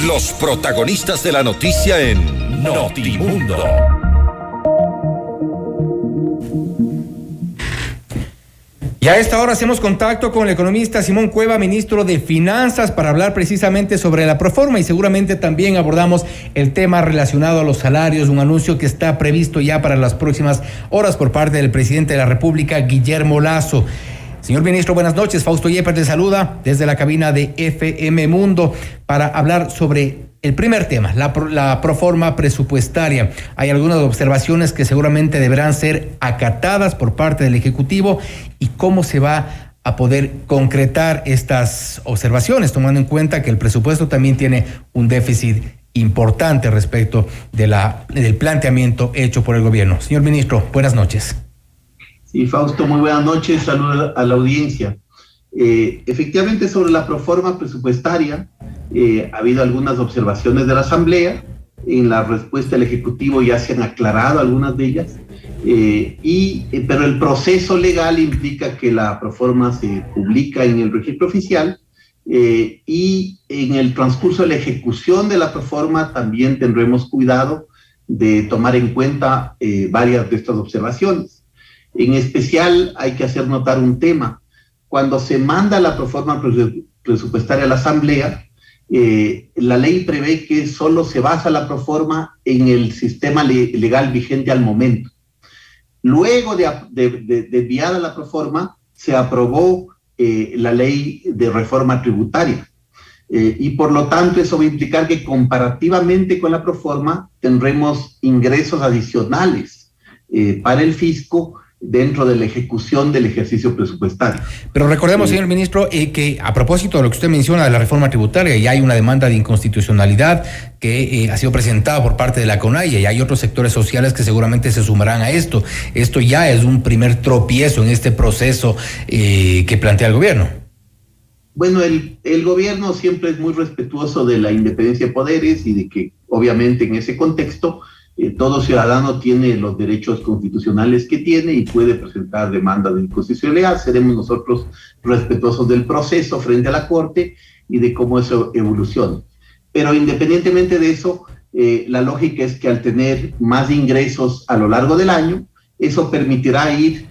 Los protagonistas de la noticia en Notimundo. Y a esta hora hacemos contacto con el economista Simón Cueva, ministro de Finanzas, para hablar precisamente sobre la Proforma, y seguramente también abordamos el tema relacionado a los salarios, un anuncio que está previsto ya para las próximas horas por parte del presidente de la República, Guillermo Lasso. Señor ministro, buenas noches. Fausto Yepes te saluda desde la cabina de FM Mundo para hablar sobre el primer tema, la proforma presupuestaria. Hay algunas observaciones que seguramente deberán ser acatadas por parte del Ejecutivo, y cómo se va a poder concretar estas observaciones, tomando en cuenta que el presupuesto también tiene un déficit importante respecto del planteamiento hecho por el gobierno. Señor ministro, buenas noches. Sí, Fausto, muy buenas noches, saludos a la audiencia. Efectivamente, sobre la proforma presupuestaria, ha habido algunas observaciones de la Asamblea. En la respuesta del Ejecutivo ya se han aclarado algunas de ellas, pero el proceso legal implica que la proforma se publica en el registro oficial, y en el transcurso de la ejecución de la proforma también tendremos cuidado de tomar en cuenta varias de estas observaciones. En especial hay que hacer notar un tema. Cuando se manda la proforma presupuestaria a la Asamblea, la ley prevé que solo se basa la proforma en el sistema legal vigente al momento. Luego de enviada la proforma, se aprobó la ley de reforma tributaria. Y por lo tanto eso va a implicar que comparativamente con la proforma tendremos ingresos adicionales para el fisco dentro de la ejecución del ejercicio presupuestario. Pero recordemos, señor ministro, que a propósito de lo que usted menciona de la reforma tributaria, ya hay una demanda de inconstitucionalidad que ha sido presentada por parte de la CONAIE, y hay otros sectores sociales que seguramente se sumarán a esto. Esto ya es un primer tropiezo en este proceso que plantea el gobierno. Bueno, el gobierno siempre es muy respetuoso de la independencia de poderes y de que, obviamente, en ese contexto, todo ciudadano tiene los derechos constitucionales que tiene y puede presentar demanda de inconstitucionalidad. Seremos nosotros respetuosos del proceso frente a la Corte y de cómo eso evoluciona. Pero independientemente de eso, la lógica es que al tener más ingresos a lo largo del año, eso permitirá ir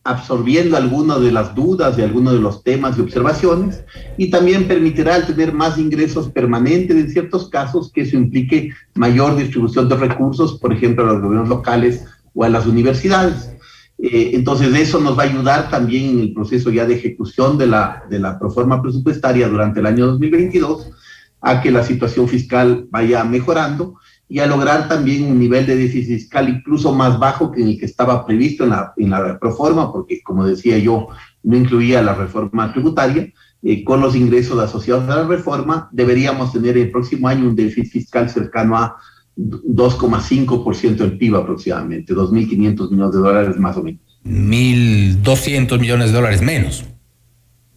absorbiendo algunas de las dudas de algunos de los temas y observaciones, y también permitirá al tener más ingresos permanentes en ciertos casos que eso implique mayor distribución de recursos, por ejemplo a los gobiernos locales o a las universidades. Entonces eso nos va a ayudar también en el proceso ya de ejecución de la proforma presupuestaria durante el año 2022 a que la situación fiscal vaya mejorando y a lograr también un nivel de déficit fiscal incluso más bajo que en el que estaba previsto en la proforma, porque, como decía yo, no incluía la reforma tributaria. Con los ingresos asociados a la reforma, deberíamos tener el próximo año un déficit fiscal cercano a 2,5% del PIB aproximadamente, 2.500 millones de dólares más o menos. 1.200 millones de dólares menos,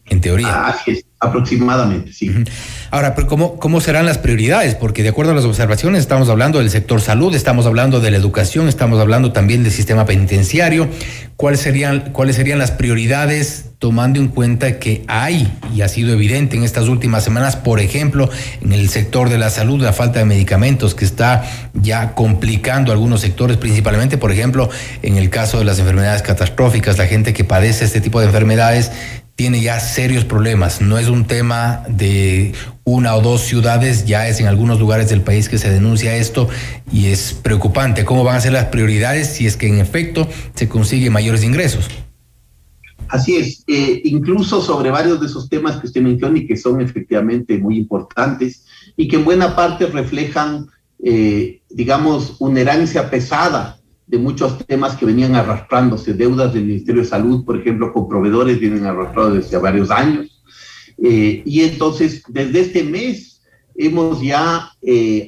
en teoría. Así es, aproximadamente, sí. Ahora, pero ¿cómo serán las prioridades? Porque de acuerdo a las observaciones estamos hablando del sector salud, estamos hablando de la educación, estamos hablando también del sistema penitenciario. ¿Cuáles serían las prioridades, tomando en cuenta que hay, y ha sido evidente en estas últimas semanas, por ejemplo, en el sector de la salud, la falta de medicamentos que está ya complicando algunos sectores, principalmente, por ejemplo, en el caso de las enfermedades catastróficas, la gente que padece este tipo de enfermedades tiene ya serios problemas. No es un tema de una o dos ciudades, ya es en algunos lugares del país que se denuncia esto, y es preocupante. ¿Cómo van a ser las prioridades si es que en efecto se consigue mayores ingresos? Así es, incluso sobre varios de esos temas que usted menciona y que son efectivamente muy importantes y que en buena parte reflejan, digamos, una herencia pesada de muchos temas que venían arrastrándose, deudas del Ministerio de Salud, por ejemplo, con proveedores, vienen arrastrados desde varios años. Y entonces, desde este mes, hemos ya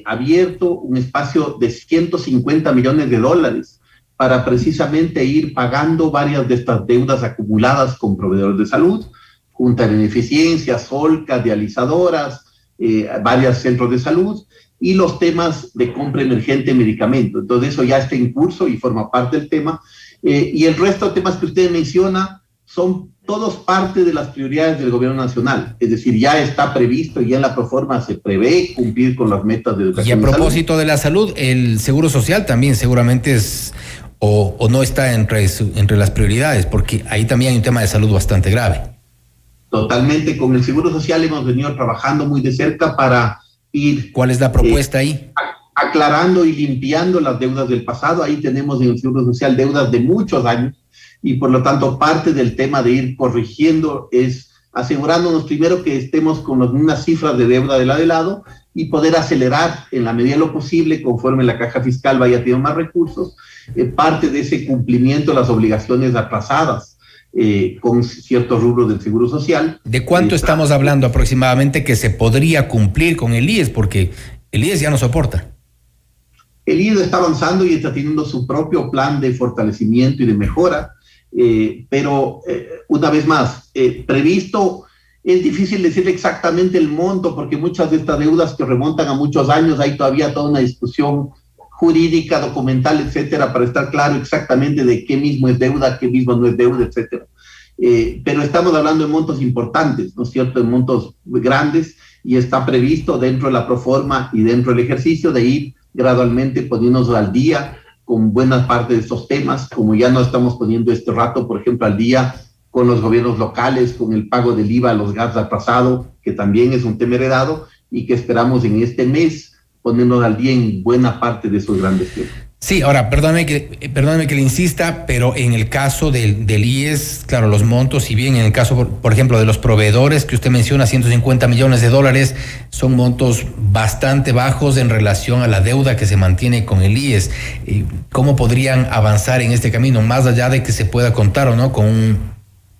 abierto un espacio de 150 millones de dólares para precisamente ir pagando varias de estas deudas acumuladas con proveedores de salud, Junta de Beneficencia, Solca, dializadoras, varios centros de salud, y los temas de compra emergente de medicamentos. Entonces eso ya está en curso y forma parte del tema. Y el resto de temas que usted menciona son todos parte de las prioridades del gobierno nacional. Es decir, ya está previsto, ya en la proforma se prevé cumplir con las metas de educación. Y a propósito de la salud, el Seguro Social también seguramente es o no está entre las prioridades, porque ahí también hay un tema de salud bastante grave. Totalmente, con el Seguro Social hemos venido trabajando muy de cerca para ir... ¿Cuál es la propuesta ahí? Aclarando y limpiando las deudas del pasado. Ahí tenemos en el Seguro Social deudas de muchos años y por lo tanto parte del tema de ir corrigiendo es asegurándonos primero que estemos con las mismas cifras de deuda de la de lado y poder acelerar en la medida de lo posible, conforme la caja fiscal vaya teniendo más recursos, parte de ese cumplimiento de las obligaciones atrasadas con ciertos rubros del Seguro Social. ¿De cuánto estamos hablando aproximadamente que se podría cumplir con el IES? Porque el IES ya no soporta. El IES está avanzando y está teniendo su propio plan de fortalecimiento y de mejora, pero una vez más, previsto, es difícil decir exactamente el monto porque muchas de estas deudas que remontan a muchos años, hay todavía toda una discusión jurídica, documental, etcétera, para estar claro exactamente de qué mismo es deuda, qué mismo no es deuda, etcétera. Pero estamos hablando de montos importantes, ¿no es cierto?, de montos grandes, y está previsto dentro de la proforma y dentro del ejercicio de ir gradualmente poniéndonos al día con buena parte de estos temas, como ya no estamos poniendo este rato, por ejemplo, al día con los gobiernos locales, con el pago del IVA a los GATS atrasado, que también es un tema heredado, y que esperamos en este mes ponernos al día en buena parte de esos grandes temas. Sí, ahora, perdóname que le insista, pero en el caso del IES, claro, los montos, si bien en el caso, por ejemplo, de los proveedores que usted menciona, $150 millones, son montos bastante bajos en relación a la deuda que se mantiene con el IES. ¿Cómo podrían avanzar en este camino, más allá de que se pueda contar o no con un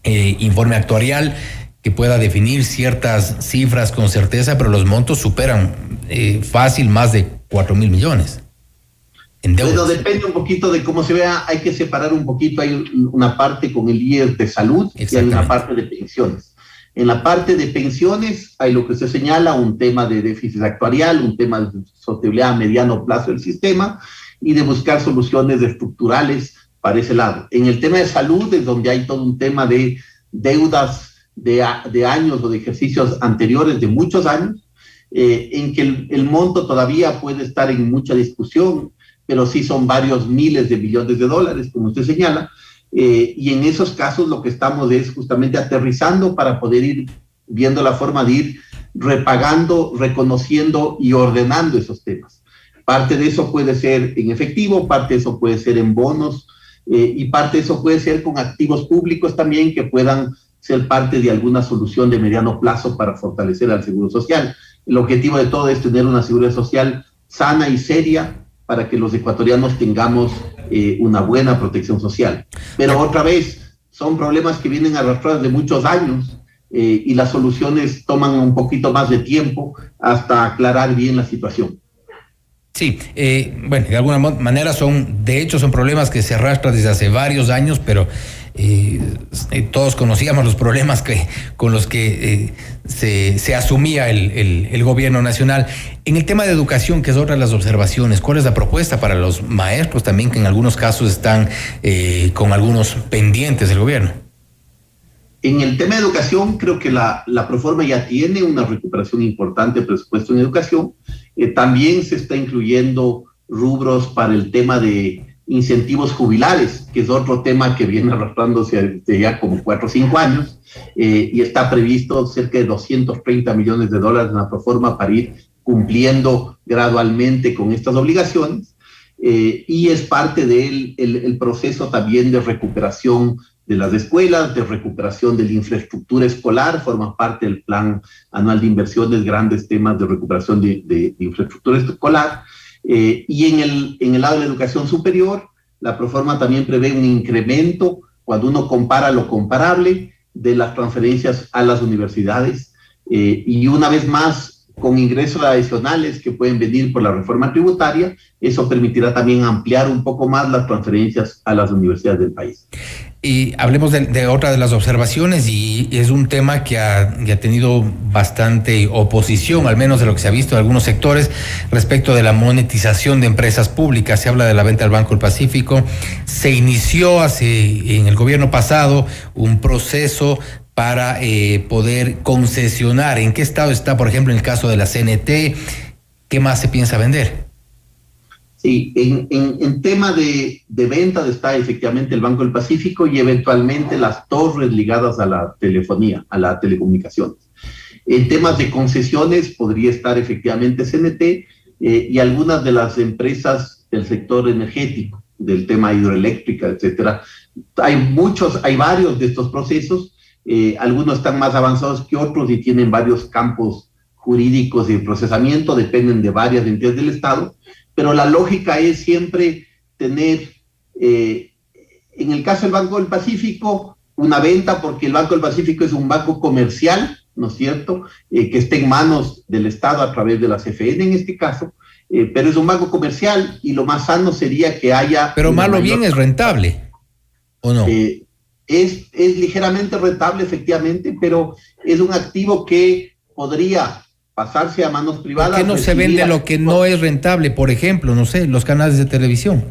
informe actuarial que pueda definir ciertas cifras con certeza, pero los montos superan fácil más de 4.000 millones? Bueno, depende un poquito de cómo se vea, hay que separar un poquito, hay una parte con el IES de salud y hay una parte de pensiones. En la parte de pensiones hay lo que se señala, un tema de déficit actuarial, un tema de sostenibilidad a mediano plazo del sistema y de buscar soluciones estructurales para ese lado. En el tema de salud es donde hay todo un tema de deudas de años o de ejercicios anteriores, de muchos años, en que el monto todavía puede estar en mucha discusión, pero sí son varios miles de millones de dólares, como usted señala, y en esos casos lo que estamos es justamente aterrizando para poder ir viendo la forma de ir repagando, reconociendo y ordenando esos temas. Parte de eso puede ser en efectivo, parte de eso puede ser en bonos, y parte de eso puede ser con activos públicos también que puedan ser parte de alguna solución de mediano plazo para fortalecer al Seguro Social. El objetivo de todo es tener una seguridad social sana y seria, para que los ecuatorianos tengamos una buena protección social. Pero otra vez, son problemas que vienen arrastrados de muchos años y las soluciones toman un poquito más de tiempo hasta aclarar bien la situación. Sí, bueno, de alguna manera son problemas que se arrastran desde hace varios años, pero todos conocíamos los problemas con los que se asumía el gobierno nacional. En el tema de educación, que es otra de las observaciones, ¿cuál es la propuesta para los maestros también, que en algunos casos están con algunos pendientes del gobierno? En el tema de educación, creo que la proforma ya tiene una recuperación importante de presupuesto en educación. También se está incluyendo rubros para el tema de incentivos jubilares, que es otro tema que viene arrastrándose desde ya como 4 o 5 años, y está previsto cerca de $230 millones en la proforma para ir cumpliendo gradualmente con estas obligaciones, y es parte del proceso también de recuperación de las escuelas, de recuperación de la infraestructura escolar, forma parte del plan anual de inversiones, grandes temas de recuperación de infraestructura escolar. Y en el lado de la educación superior, la proforma también prevé un incremento, cuando uno compara lo comparable, de las transferencias a las universidades, y una vez más, con ingresos adicionales que pueden venir por la reforma tributaria, eso permitirá también ampliar un poco más las transferencias a las universidades del país. Y hablemos de otra de las observaciones, y es un tema que ha tenido bastante oposición, al menos de lo que se ha visto en algunos sectores, respecto de la monetización de empresas públicas. Se habla de la venta al Banco del Pacífico. Se inició en el gobierno pasado un proceso para poder concesionar. ¿En qué estado está, por ejemplo, en el caso de la CNT? ¿Qué más se piensa vender? Sí, en tema de venta está efectivamente el Banco del Pacífico y eventualmente las torres ligadas a la telefonía, a la telecomunicaciones. En temas de concesiones podría estar efectivamente CNT y algunas de las empresas del sector energético, del tema hidroeléctrica, etcétera. Hay varios de estos procesos, algunos están más avanzados que otros y tienen varios campos jurídicos de procesamiento, dependen de varias entidades del Estado. Pero la lógica es siempre tener, en el caso del Banco del Pacífico, una venta, porque el Banco del Pacífico es un banco comercial, ¿no es cierto?, que está en manos del Estado a través de la CFN en este caso, pero es un banco comercial y lo más sano sería que haya... Pero malo bien es rentable, ¿o no? Es ligeramente rentable, efectivamente, pero es un activo que podría pasarse a manos privadas. ¿Por qué no se vende lo que no es rentable? Por ejemplo, no sé, los canales de televisión.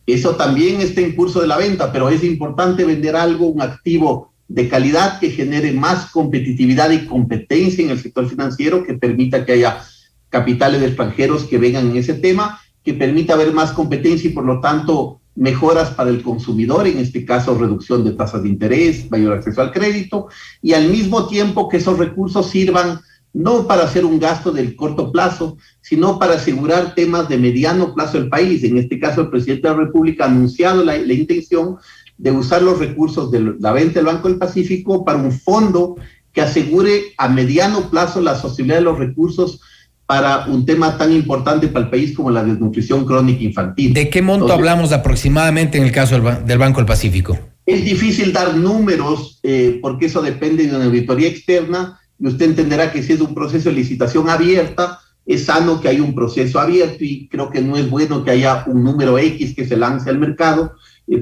Eso también está en curso de la venta, pero es importante vender algo, un activo de calidad que genere más competitividad y competencia en el sector financiero, que permita que haya capitales extranjeros que vengan en ese tema, que permita haber más competencia y por lo tanto mejoras para el consumidor, en este caso reducción de tasas de interés, mayor acceso al crédito, y al mismo tiempo que esos recursos sirvan no para hacer un gasto del corto plazo, sino para asegurar temas de mediano plazo del país. En este caso, el presidente de la República ha anunciado la intención de usar los recursos de la venta del Banco del Pacífico para un fondo que asegure a mediano plazo la sostenibilidad de los recursos para un tema tan importante para el país como la desnutrición crónica infantil. ¿De qué monto hablamos aproximadamente en el caso del Banco del Pacífico? Es difícil dar números porque eso depende de una auditoría externa, y usted entenderá que si es un proceso de licitación abierta, es sano que haya un proceso abierto y creo que no es bueno que haya un número X que se lance al mercado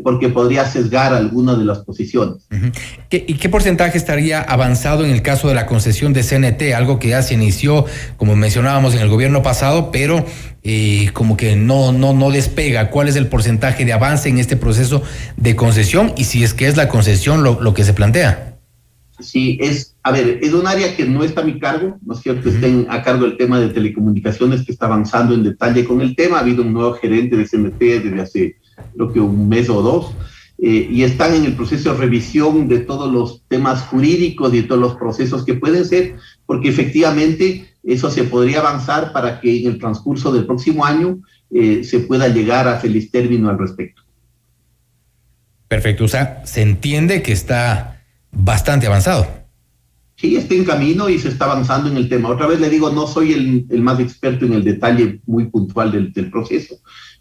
porque podría sesgar alguna de las posiciones. Uh-huh. ¿Y qué porcentaje estaría avanzado en el caso de la concesión de CNT? Algo que ya se inició, como mencionábamos, en el gobierno pasado, pero como que no despega. ¿Cuál es el porcentaje de avance en este proceso de concesión? Y si es que es la concesión lo que se plantea. Sí, es un área que no está a mi cargo, ¿no es cierto? Está a cargo del tema de telecomunicaciones, que está avanzando en detalle con el tema. Ha habido un nuevo gerente de CNT desde hace, creo que un mes o dos, y están en el proceso de revisión de todos los temas jurídicos y de todos los procesos que pueden ser, porque efectivamente eso se podría avanzar para que en el transcurso del próximo año se pueda llegar a feliz término al respecto. Perfecto, o sea, se entiende que está bastante avanzado. Sí, está en camino y se está avanzando en el tema. Otra vez le digo, no soy el más experto en el detalle muy puntual del proceso,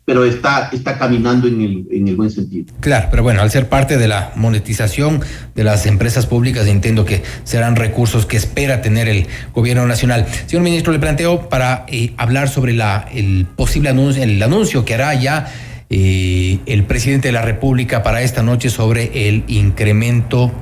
pero está caminando en el buen sentido. Claro, pero bueno, al ser parte de la monetización de las empresas públicas, entiendo que serán recursos que espera tener el gobierno nacional. Señor ministro, le planteo para hablar sobre el posible anuncio que hará ya el presidente de la República para esta noche sobre el incremento,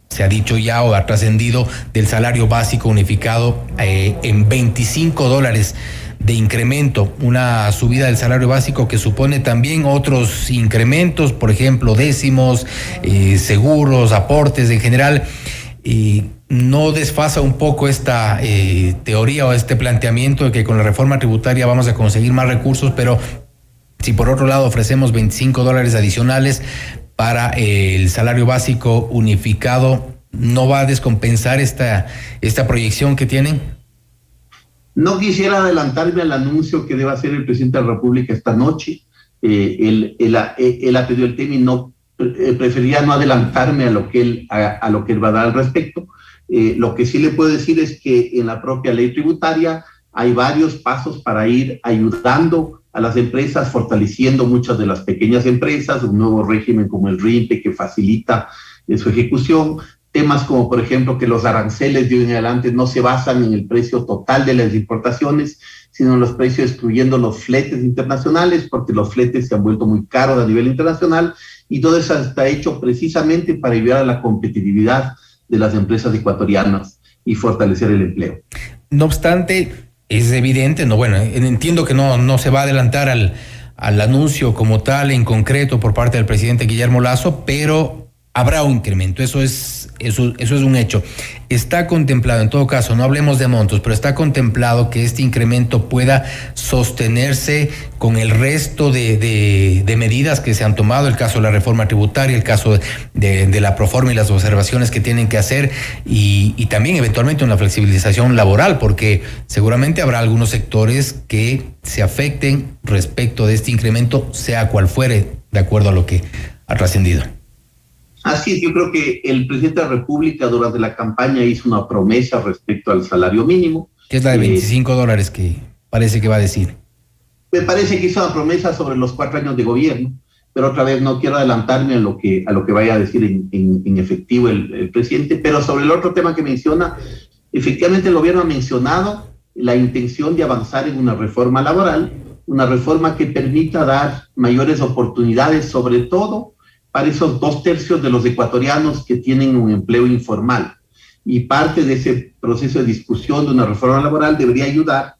se ha dicho ya o ha trascendido, del salario básico unificado en $25 de incremento, una subida del salario básico que supone también otros incrementos, por ejemplo, décimos, seguros, aportes en general. ¿No desfasa un poco esta teoría o este planteamiento de que con la reforma tributaria vamos a conseguir más recursos, pero si por otro lado ofrecemos $25 adicionales para el salario básico unificado, no va a descompensar esta proyección que tienen? No quisiera adelantarme al anuncio que debe hacer el presidente de la República esta noche. Él ha pedido el tema y preferiría no adelantarme a lo que él va a dar al respecto. Lo que sí le puedo decir es que en la propia ley tributaria hay varios pasos para ir ayudando a las empresas, fortaleciendo muchas de las pequeñas empresas, un nuevo régimen como el RIMPE que facilita su ejecución. temas como, por ejemplo, que los aranceles de hoy en adelante no se basan en el precio total de las importaciones, sino en los precios excluyendo los fletes internacionales, porque los fletes se han vuelto muy caros a nivel internacional, y todo eso está hecho precisamente para ayudar a la competitividad de las empresas ecuatorianas y fortalecer el empleo. No obstante, es evidente, entiendo que no se va a adelantar al anuncio como tal, en concreto, por parte del presidente Guillermo Lasso, pero habrá un incremento, eso es un hecho. Está contemplado, en todo caso, no hablemos de montos, pero está contemplado que este incremento pueda sostenerse con el resto de medidas que se han tomado, el caso de la reforma tributaria, el caso de la Proforma y las observaciones que tienen que hacer, y también eventualmente una flexibilización laboral, porque seguramente habrá algunos sectores que se afecten respecto de este incremento, sea cual fuere, de acuerdo a lo que ha trascendido. Así es, yo creo que el presidente de la República durante la campaña hizo una promesa respecto al salario mínimo. Que es la de $25 que parece que va a decir. Me parece que hizo una promesa sobre los 4 años de gobierno, pero otra vez no quiero adelantarme a lo que vaya a decir en efectivo el presidente, pero sobre el otro tema que menciona, efectivamente el gobierno ha mencionado la intención de avanzar en una reforma laboral, una reforma que permita dar mayores oportunidades, sobre todo para esos 2/3 de los ecuatorianos que tienen un empleo informal. Y parte de ese proceso de discusión de una reforma laboral debería ayudar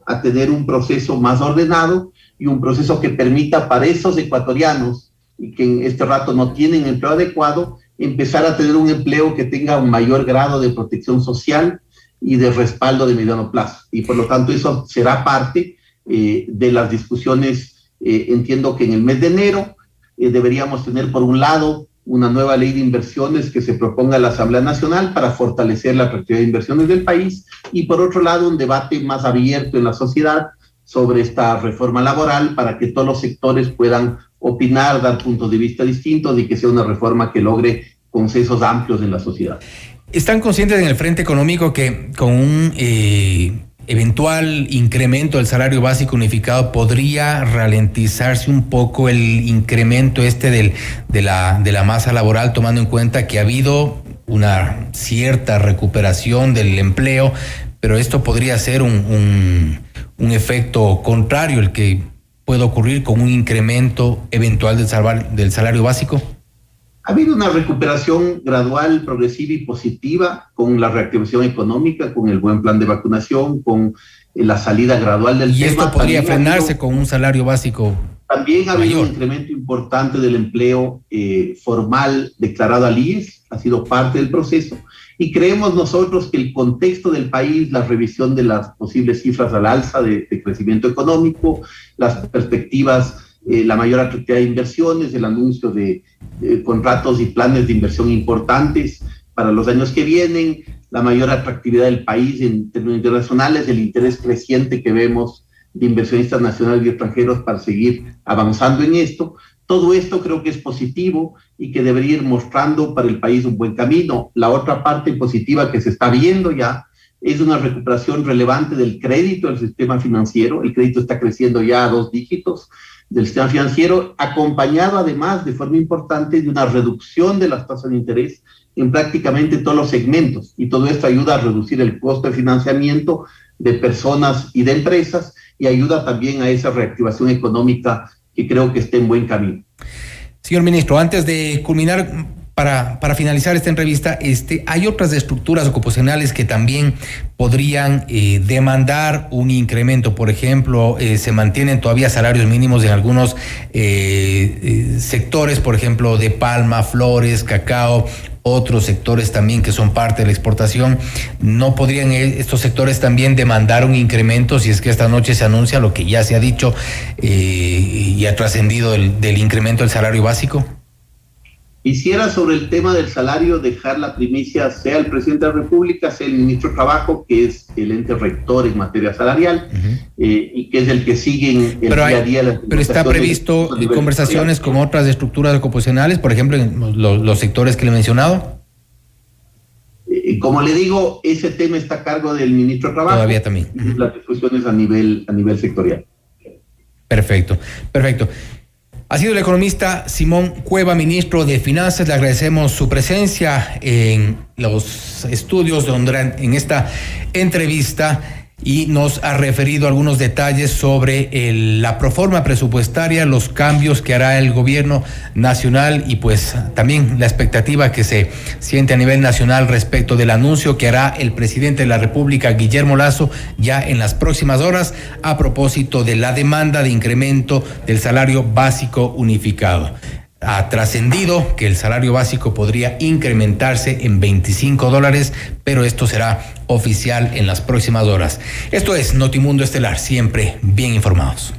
a tener un proceso más ordenado y un proceso que permita para esos ecuatorianos y que en este rato no tienen empleo adecuado, empezar a tener un empleo que tenga un mayor grado de protección social y de respaldo de mediano plazo. Y por lo tanto eso será parte de las discusiones. Entiendo que en el mes de enero deberíamos tener, por un lado, una nueva ley de inversiones que se proponga a la Asamblea Nacional para fortalecer la atractividad de inversiones del país, y por otro lado, un debate más abierto en la sociedad sobre esta reforma laboral para que todos los sectores puedan opinar, dar puntos de vista distintos y que sea una reforma que logre consensos amplios en la sociedad. ¿Están conscientes en el frente económico que con un eventual incremento del salario básico unificado podría ralentizarse un poco el incremento de la masa laboral, tomando en cuenta que ha habido una cierta recuperación del empleo, pero esto podría ser un efecto contrario, el que puede ocurrir con un incremento eventual del salario básico? Ha habido una recuperación gradual, progresiva y positiva con la reactivación económica, con el buen plan de vacunación, con la salida gradual del tema. ¿Y esto podría frenarse con un salario básico? También ha habido mayor. un incremento importante del empleo formal declarado al IES, ha sido parte del proceso, y creemos nosotros que el contexto del país, la revisión de las posibles cifras al alza de crecimiento económico, las perspectivas, la mayor atractividad de inversiones, el anuncio de contratos y planes de inversión importantes para los años que vienen, la mayor atractividad del país en términos internacionales, el interés creciente que vemos de inversionistas nacionales y extranjeros para seguir avanzando en esto. Todo esto creo que es positivo y que debería ir mostrando para el país un buen camino. La otra parte positiva que se está viendo ya es una recuperación relevante del crédito del sistema financiero. El crédito está creciendo ya a 2 dígitos del sistema financiero, acompañado además de forma importante de una reducción de las tasas de interés en prácticamente todos los segmentos, y todo esto ayuda a reducir el costo de financiamiento de personas y de empresas, y ayuda también a esa reactivación económica que creo que está en buen camino. Señor ministro, antes de culminar, para finalizar esta entrevista, hay otras estructuras ocupacionales que también podrían demandar un incremento. Por ejemplo, se mantienen todavía salarios mínimos en algunos sectores, por ejemplo, de palma, flores, cacao, otros sectores también que son parte de la exportación. ¿No podrían estos sectores también demandar un incremento si es que esta noche se anuncia lo que ya se ha dicho y ha trascendido del incremento del salario básico? Quisiera sobre el tema del salario dejar la primicia sea el presidente de la República, sea el ministro de Trabajo, que es el ente rector en materia salarial, y que es el que sigue en el día a día. Pero está previsto conversaciones con otras estructuras ocupacionales, por ejemplo, en los sectores que le he mencionado. Como le digo, ese tema está a cargo del ministro de Trabajo. Todavía también. Las discusiones a nivel sectorial. Perfecto. Ha sido el economista Simón Cueva, ministro de Finanzas. Le agradecemos su presencia en los estudios en esta entrevista y nos ha referido algunos detalles sobre la proforma presupuestaria, los cambios que hará el gobierno nacional y pues también la expectativa que se siente a nivel nacional respecto del anuncio que hará el presidente de la República, Guillermo Lasso, ya en las próximas horas a propósito de la demanda de incremento del salario básico unificado. Ha trascendido que el salario básico podría incrementarse en $25, pero esto será oficial en las próximas horas. Esto es Notimundo Estelar, siempre bien informados.